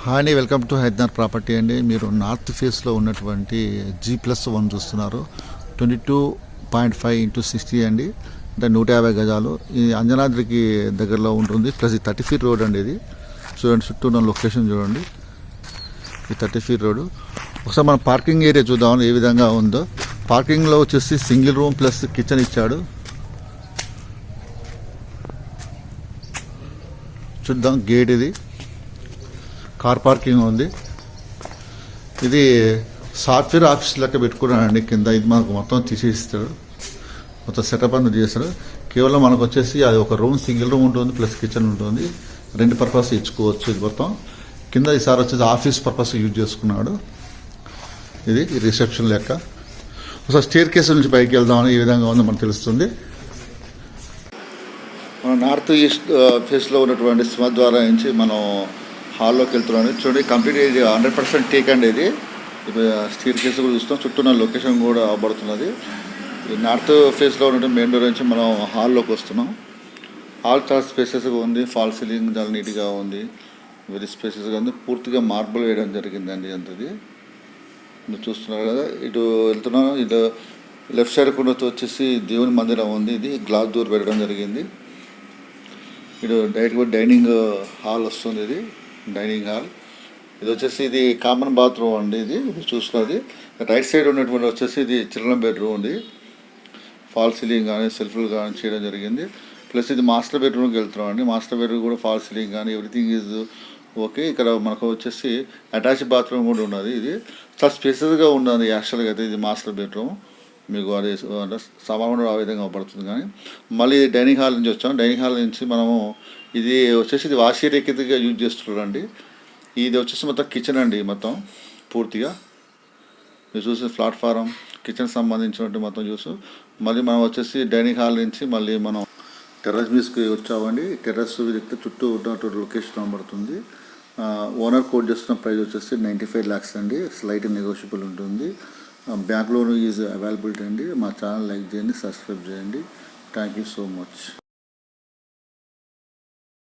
Hi అండి, welcome to Hyderabad property అండి. మీరు నార్త్ ఫేస్లో ఉన్నటువంటి G+1 చూస్తున్నారు. 22.5x60 అండి, అంటే 150 గజాలు. ఇది అంజనాద్రికి దగ్గరలో ఉంటుంది. ప్లస్ ఈ 30 ఫీట్ రోడ్ అండి. ఇది చూడండి, చుట్టూ ఉన్న లొకేషన్ చూడండి. ఈ 30 ఫీట్ రోడ్. ఒకసారి మనం పార్కింగ్ ఏరియా చూద్దాం ఏ విధంగా ఉందో. పార్కింగ్లో వచ్చేసి సింగిల్ రూమ్ ప్లస్ కిచెన్ ఇచ్చాడు. చూద్దాం, గేట్ ఇది, కార్ పార్కింగ్ ఉంది. ఇది సాఫ్ట్వేర్ ఆఫీస్ లెక్క పెట్టుకున్నానండి కింద. ఇది మనకు మొత్తం తీసేస్తాడు, మొత్తం సెటప్ అంతా చేస్తాడు. కేవలం మనకు వచ్చేసి అది ఒక రూమ్, సింగిల్ రూమ్ ఉంటుంది ప్లస్ కిచెన్ ఉంటుంది. రెండు పర్పస్ ఇచ్చుకోవచ్చు. ఇది మొత్తం కింద ఈసారి వచ్చేసి ఆఫీస్ పర్పస్ యూజ్ చేసుకున్నాడు. ఇది రిసెప్షన్ లెక్క. ఒకసారి స్టేర్ కేస్ నుంచి పైకి వెళ్దామని ఈ విధంగా ఉందో మనకు తెలుస్తుంది. మన నార్త్ ఈస్ట్ ఫేస్లో ఉన్నటువంటి సింహద్వారం నుంచి మనం హాల్లోకి వెళ్తున్నాను. చూడండి, కంప్లీట్ ఇది 100% టేక్ అండి. ఇది ఇప్పుడు స్టీర్ కేసు కూడా చూస్తాం. చుట్టూ ఉన్న లొకేషన్ కూడా అవబడుతున్నది. ఈ నార్త్ ఫేస్లో ఉన్న మెయిన్ డోర్ నుంచి మనం హాల్లోకి వస్తున్నాం. హాల్ చాలా స్పేసెస్గా ఉంది. ఫాల్ సీలింగ్ చాలా నీట్గా ఉంది, వెరీ స్పేసెస్గా ఉంది. పూర్తిగా మార్బుల్ వేయడం జరిగిందండి అంతది. మీరు చూస్తున్నారు కదా, ఇటు వెళ్తున్నాం. ఇటు లెఫ్ట్ సైడ్ కూడా వచ్చేసి దేవుని మందిరం ఉంది. ఇది గ్లాస్ డోర్ పెట్టడం జరిగింది. ఇటు డైరెక్ట్గా డైనింగ్ హాల్ వస్తుంది. ఇది డైనింగ్ హాల్. ఇది వచ్చేసి ఇది కామన్ బాత్రూమ్ అండి. ఇది చూస్తున్నది రైట్ సైడ్ ఉన్నటువంటి వచ్చేసి ఇది చిల్డ్రన్ బెడ్రూమ్ ఉంది. ఫాల్ సీలింగ్ కానీ సెల్ఫ్లు కానీ చేయడం జరిగింది. ప్లస్ ఇది మాస్టర్ బెడ్రూమ్కి వెళ్తున్నాం అండి. మాస్టర్ బెడ్రూమ్ కూడా ఫాల్ సీలింగ్ కానీ ఎవ్రీథింగ్ ఈజ్ ఓకే. ఇక్కడ మనకు వచ్చేసి అటాచ్ బాత్రూమ్ కూడా ఉన్నది. ఇది చాలా స్పేసెస్గా ఉన్నది యాక్చువల్గా అయితే. ఇది మాస్టర్ బెడ్రూమ్ మీకు అది సమానం ఆ విధంగా పడుతుంది. కానీ మళ్ళీ డైనింగ్ హాల్ నుంచి వచ్చాం. డైనింగ్ హాల్ నుంచి మనము ఇది వచ్చేసి ఇది వాష్ ఏరియా కిందగా యూజ్ చేస్తున్నారండి. ఇది వచ్చేసి మొత్తం కిచెన్ అండి. మొత్తం పూర్తిగా మీరు చూసి ప్లాట్ఫారం కిచెన్ సంబంధించినట్టు మొత్తం చూసు. మళ్ళీ మనం వచ్చేసి డైనింగ్ హాల్ నుంచి మళ్ళీ మనం టెర్రస్ మీదకి వచ్చామండి. టెర్రస్ చుట్టూ ఉన్నటువంటి లొకేషన్ కనబడుతుంది. ఓనర్ కోట్ చేస్తున్న ప్రైస్ వచ్చేసి 95 lakhs అండి. స్లైట్ నెగోషియబుల్ ఉంటుంది. బ్యాంక్ లోన్ ఈజ్ అవైలబిలిటీ అండి. మా ఛానల్ లైక్ చేయండి, సబ్స్క్రైబ్ చేయండి. Thank you so much.